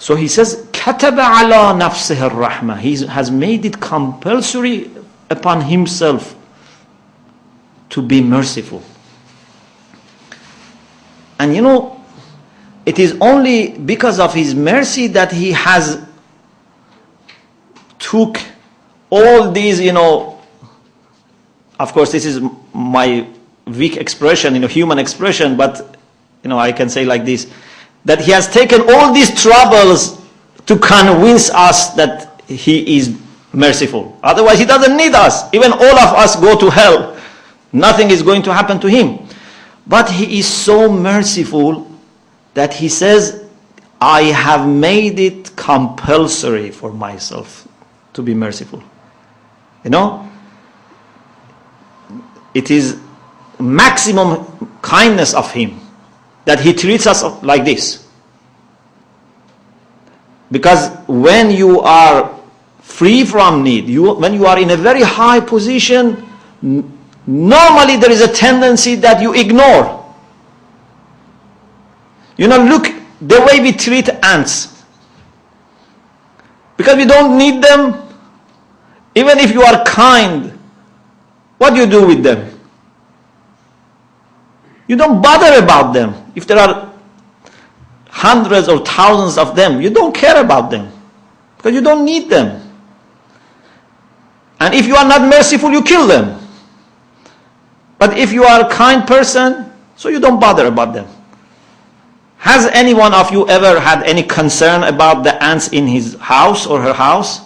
So he says, كَتَبَ عَلَى نَفْسِهِ الرَّحْمَةِ. He has made it compulsory upon himself to be merciful. And you know, it is only because of his mercy that he has took all these, of course this is my weak expression, human expression, but I can say like this, that he has taken all these troubles to convince us that he is merciful. Otherwise he doesn't need us. Even all of us go to hell. Nothing is going to happen to him. But he is so merciful that he says, I have made it compulsory for myself to be merciful. It is maximum kindness of him that he treats us like this. Because when you are free from need, when you are in a very high position, normally there is a tendency that you ignore. Look the way we treat ants. Because we don't need them. Even if you are kind, what do you do with them? You don't bother about them. If there are hundreds or thousands of them, you don't care about them. Because you don't need them. And if you are not merciful, you kill them. But if you are a kind person, so you don't bother about them. Has any one of you ever had any concern about the ants in his house or her house?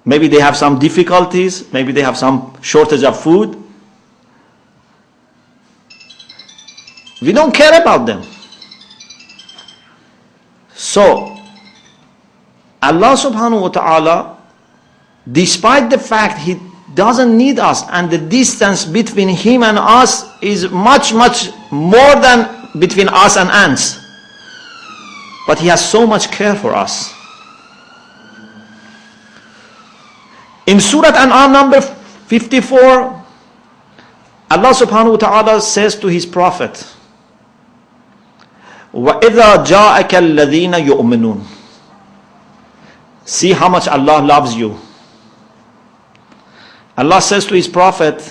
Maybe they have some difficulties. Maybe they have some shortage of food. We don't care about them. So, Allah subhanahu wa ta'ala, despite the fact He doesn't need us, and the distance between Him and us is much, much more than between us and ants, but He has so much care for us. In Surah An'am number 54, Allah subhanahu wa ta'ala says to His Prophet, وَإِذَا جَاءَكَ الَّذِينَ يُؤْمِنُونَ. See how much Allah loves you. Allah says to His Prophet,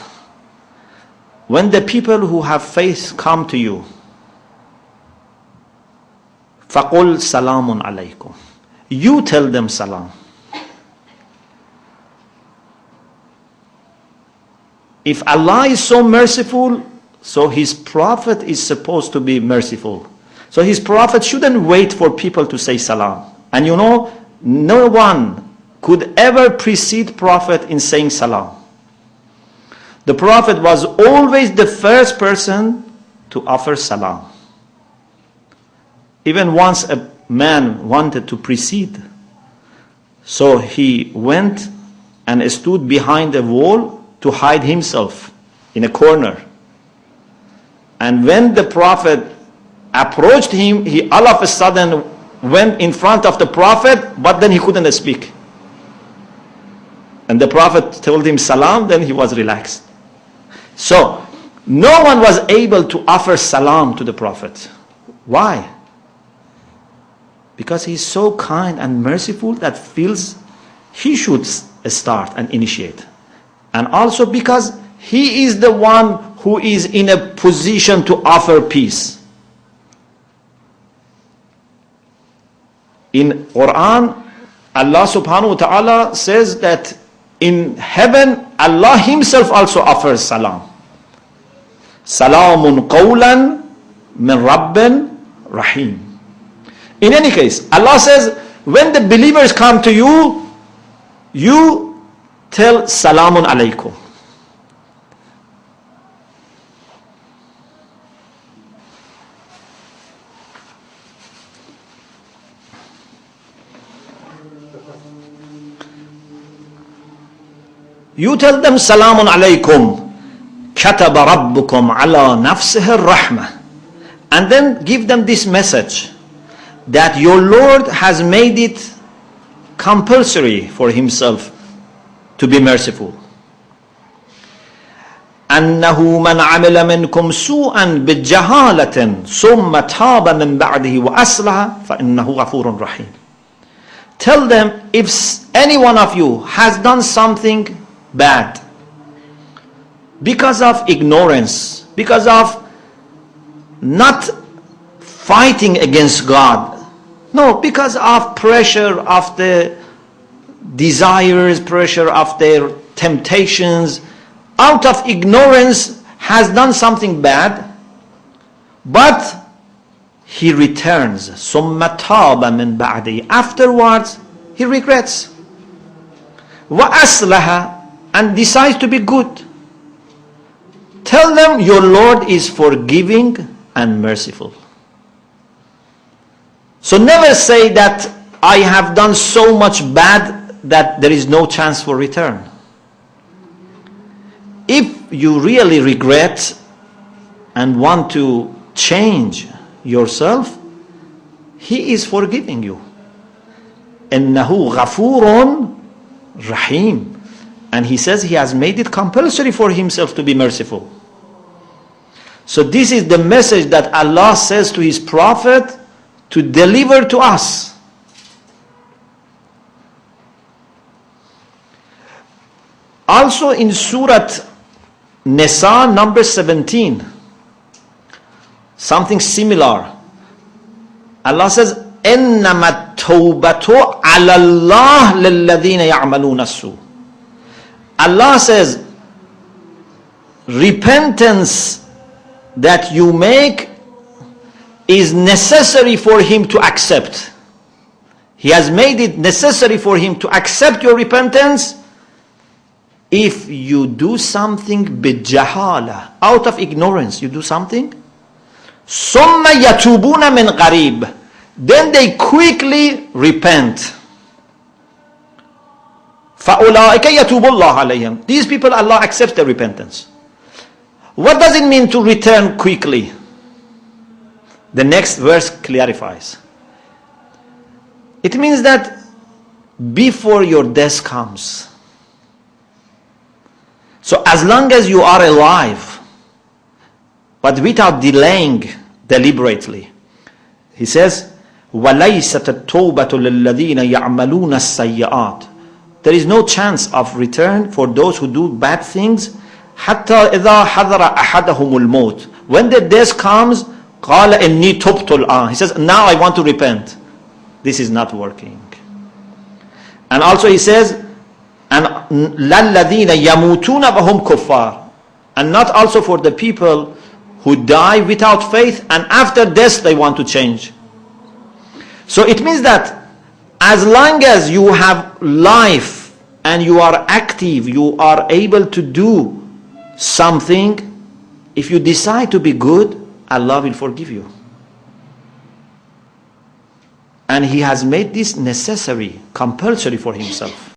when the people who have faith come to you, فَقُلْ سَلَامٌ عَلَيْكُمْ. You tell them salam. If Allah is so merciful, so His Prophet is supposed to be merciful. So His Prophet shouldn't wait for people to say salam. And no one could ever precede Prophet in saying salam. The Prophet was always the first person to offer salam. Even once a man wanted to precede, so he went and stood behind a wall to hide himself in a corner. And when the Prophet approached him, he all of a sudden went in front of the Prophet, but then he couldn't speak. And the Prophet told him salam, then he was relaxed. So, no one was able to offer salam to the Prophet. Why? Because he's so kind and merciful that feels he should start and initiate. And also because he is the one who is in a position to offer peace. In Quran, Allah subhanahu wa ta'ala says that in heaven, Allah Himself also offers salam. Salamun qawlan min Rabbin Rahim. In any case, Allah says, when the believers come to you, you tell Salamun alaykum. You tell them Salamun alaykum. Kataba rabbukum ala nafsihi rahmah. And then give them this message, that your Lord has made it compulsory for Himself to be merciful. أنه من عمل منكم سوءا بجهالة ثم تاب من بعده وأصلح فإنه غفور رحيم. Tell them, if any one of you has done something bad because of ignorance, because of not fighting against God, no, because of pressure of the desires, pressure of their temptations, out of ignorance has done something bad, but he returns, ثُمَّ تَابَ مِنْ بَعْدِهِ, afterwards he regrets, وَأَصْلَحَ, and decides to be good. Tell them, your Lord is forgiving and merciful. So never say that I have done so much bad that there is no chance for return. If you really regret and want to change yourself, He is forgiving you. إِنَّهُ غَفُورٌ رَحِيمٌ. And He says He has made it compulsory for Himself to be merciful. So this is the message that Allah says to His Prophet to deliver to us. Also in Surah Nisa number 17, something similar. Allah says, إِنَّمَا التَّوْبَةُ عَلَى اللَّهِ لِلَّذِينَ يَعْمَلُونَ السُّوءَ. Allah says, repentance that you make is necessary for Him to accept. He has made it necessary for Him to accept your repentance if you do something bijahala, out of ignorance, you do something. ثُمَّ يَتُوبُونَ مِنْ قَرِيبٍ, then they quickly repent. فَأُولَٰئِكَ يَتُوبُ اللَّهُ عَلَيْهِمْ. These people, Allah accepts their repentance. What does it mean to return quickly? The next verse clarifies. It means that before your death comes. So as long as you are alive, but without delaying deliberately, He says, وَلَيْسَتَ التَّوْبَةُ لِلَّذِينَ يَعْمَلُونَ السَّيِّئَاتِ. There is no chance of return for those who do bad things. حَتَّى إِذَا حَضَرَ أَحَدَهُمُ الْمَوْتِ. When the death comes, قَالَ إِنِّي تُبْتُ الْآنِ. He says, now I want to repent. This is not working. And also He says, and لَلَّذِينَ يَمُوتُونَ وَهُمْ كُفَّارٌ. And not also for the people who die without faith and after death they want to change. So it means that as long as you have life and you are active, you are able to do something, if you decide to be good, Allah will forgive you. And He has made this necessary, compulsory for Himself.